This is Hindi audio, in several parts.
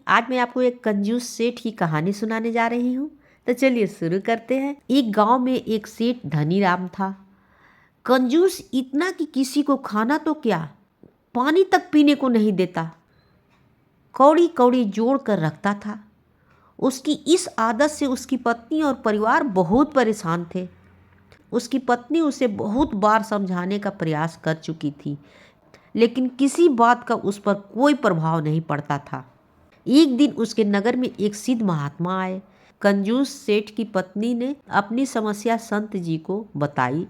आज मैं आपको एक कंजूस सेठ की कहानी सुनाने जा रही हूँ। तो चलिए शुरू करते हैं। एक गांव में एक सेठ धनी राम था। कंजूस इतना कि किसी को खाना तो क्या, पानी तक पीने को नहीं देता, कौड़ी कौड़ी जोड़ कर रखता था। उसकी इस आदत से उसकी पत्नी और परिवार बहुत परेशान थे। उसकी पत्नी उसे बहुत बार समझाने का प्रयास कर चुकी थी, लेकिन किसी बात का उस पर कोई प्रभाव नहीं पड़ता था। एक दिन उसके नगर में एक सिद्ध महात्मा आए। कंजूस सेठ की पत्नी ने अपनी समस्या संत जी को बताई।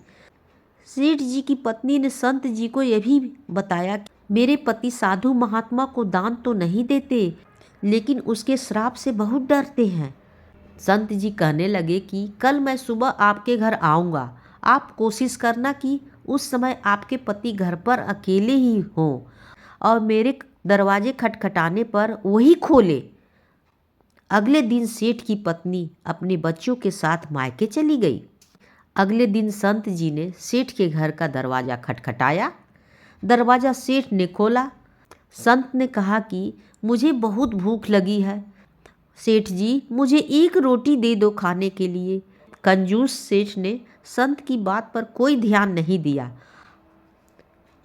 सेठ जी की पत्नी ने संत जी को यह भी बताया कि मेरे पति साधु महात्मा को दान तो नहीं देते, लेकिन उसके श्राप से बहुत डरते हैं। संत जी कहने लगे कि कल मैं सुबह आपके घर आऊँगा। आप कोशिश करना कि उस समय आपके पति घर पर अकेले ही हों और मेरे दरवाजे खटखटाने पर वही खोले। अगले दिन सेठ की पत्नी अपने बच्चों के साथ मायके चली गई। अगले दिन संत जी ने सेठ के घर का दरवाज़ा खटखटाया। दरवाज़ा सेठ ने खोला। संत ने कहा कि मुझे बहुत भूख लगी है, सेठ जी मुझे एक रोटी दे दो खाने के लिए। कंजूस सेठ ने संत की बात पर कोई ध्यान नहीं दिया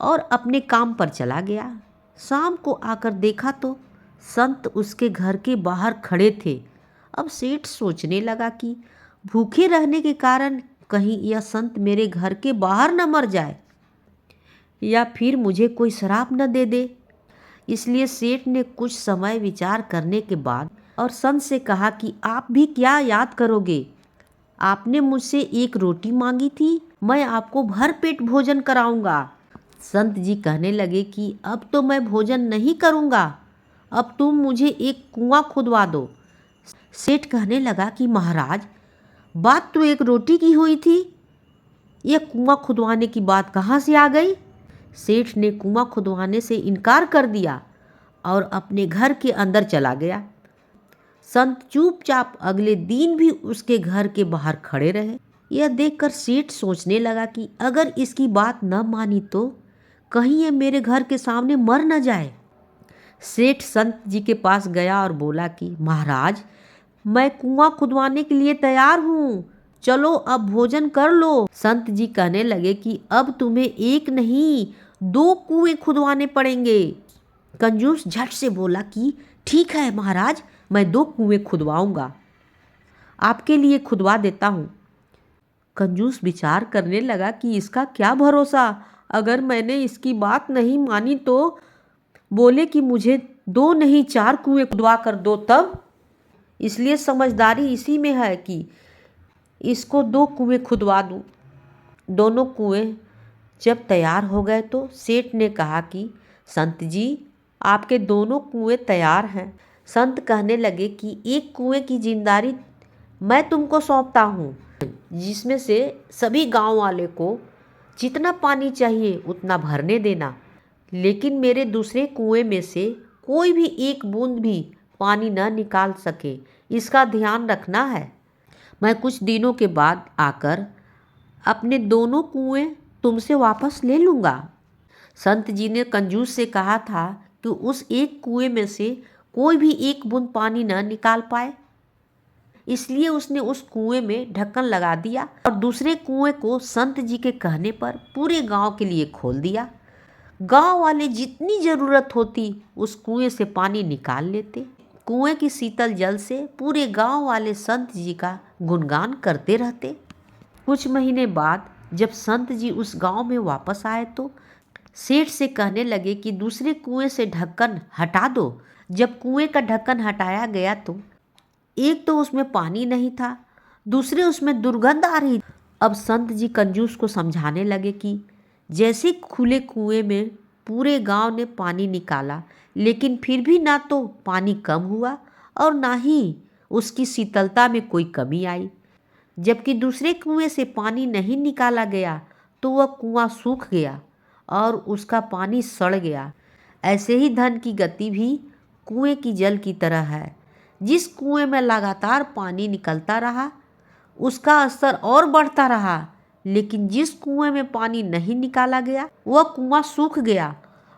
और अपने काम पर चला गया। शाम को आकर देखा तो संत उसके घर के बाहर खड़े थे। अब सेठ सोचने लगा कि भूखे रहने के कारण कहीं यह संत मेरे घर के बाहर न मर जाए या फिर मुझे कोई श्राप न दे दे। इसलिए सेठ ने कुछ समय विचार करने के बाद और संत से कहा कि आप भी क्या याद करोगे, आपने मुझसे एक रोटी मांगी थी, मैं आपको भर पेट भोजन कराऊंगा। संत जी कहने लगे कि अब तो मैं भोजन नहीं करूंगा, अब तुम मुझे एक कुआं खुदवा दो। सेठ कहने लगा कि महाराज, बात तो एक रोटी की हुई थी, यह कुआं खुदवाने की बात कहाँ से आ गई। सेठ ने कुआं खुदवाने से इनकार कर दिया और अपने घर के अंदर चला गया। संत चुपचाप अगले दिन भी उसके घर के बाहर खड़े रहे। यह देखकर सेठ सोचने लगा कि अगर इसकी बात न मानी तो कहीं ये मेरे घर के सामने मर न जाए। सेठ संत जी के पास गया और बोला कि महाराज, मैं कुआं खुदवाने के लिए तैयार हूँ, चलो अब भोजन कर लो। संत जी कहने लगे कि अब तुम्हें एक नहीं 2 कुएं खुदवाने पड़ेंगे। कंजूस झट से बोला कि ठीक है महाराज, मैं 2 कुएं खुदवाऊंगा, आपके लिए खुदवा देता हूँ। कंजूस विचार करने लगा कि इसका क्या भरोसा, अगर मैंने इसकी बात नहीं मानी तो बोले कि मुझे 2 नहीं 4 कुएं खुदवा कर दो तब। इसलिए समझदारी इसी में है कि इसको 2 कुएं खुदवा दूँ। दोनों कुएं जब तैयार हो गए तो सेठ ने कहा कि संत जी, आपके दोनों कुएं तैयार हैं। संत कहने लगे कि एक कुएं की जिम्मेदारी मैं तुमको सौंपता हूँ, जिसमें से सभी गांव वाले को जितना पानी चाहिए उतना भरने देना, लेकिन मेरे दूसरे कुएं में से कोई भी एक बूंद भी पानी न निकाल सके, इसका ध्यान रखना है। मैं कुछ दिनों के बाद आकर अपने दोनों कुएं तुमसे वापस ले लूँगा। संत जी ने कंजूस से कहा था कि उस एक कुएं में से कोई भी एक बूंद पानी न निकाल पाए, इसलिए उसने उस कुएं में ढक्कन लगा दिया और दूसरे कुएं को संत जी के कहने पर पूरे गांव के लिए खोल दिया। गांव वाले जितनी ज़रूरत होती उस कुएं से पानी निकाल लेते। कुएं की शीतल जल से पूरे गांव वाले संत जी का गुणगान करते रहते। कुछ महीने बाद जब संत जी उस गांव में वापस आए तो सेठ से कहने लगे कि दूसरे कुएं से ढक्कन हटा दो। जब कुएं का ढक्कन हटाया गया तो एक तो उसमें पानी नहीं था, दूसरे उसमें दुर्गंध आ रही। अब संत जी कंजूस को समझाने लगे कि जैसे खुले कुएं में पूरे गांव ने पानी निकाला, लेकिन फिर भी ना तो पानी कम हुआ और ना ही उसकी शीतलता में कोई कमी आई। जबकि दूसरे कुएं से पानी नहीं निकाला गया तो वह कुआं सूख गया और उसका पानी सड़ गया। ऐसे ही धन की गति भी कुएं की जल की तरह है। जिस कुएं में लगातार पानी निकलता रहा उसका स्तर और बढ़ता रहा, लेकिन जिस कुएं में पानी नहीं निकाला गया वह कुआं सूख गया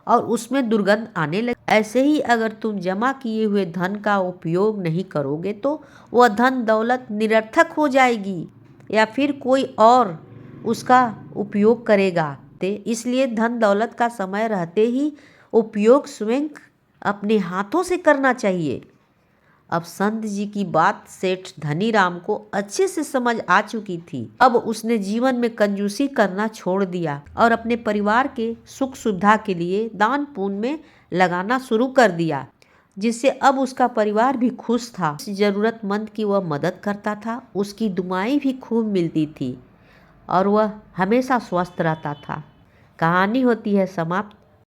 और उसमें दुर्गंध आने लगी। ऐसे ही अगर तुम जमा किए हुए धन का उपयोग नहीं करोगे तो वह धन दौलत निरर्थक हो जाएगी या फिर कोई और उसका उपयोग करेगा। इसलिए धन दौलत का समय रहते ही उपयोग स्वयं अपने हाथों से करना चाहिए। अब संत जी की बात सेठ धनीराम को अच्छे से समझ आ चुकी थी। अब उसने जीवन में कंजूसी करना छोड़ दिया और अपने परिवार के सुख सुविधा के लिए दान पुण्य में लगाना शुरू कर दिया, जिससे अब उसका परिवार भी खुश था। जरूरतमंद की वह मदद करता था, उसकी दुआएं भी खूब मिलती थी और वह हमेशा स्वस्थ रहता था। कहानी होती है समाप्त।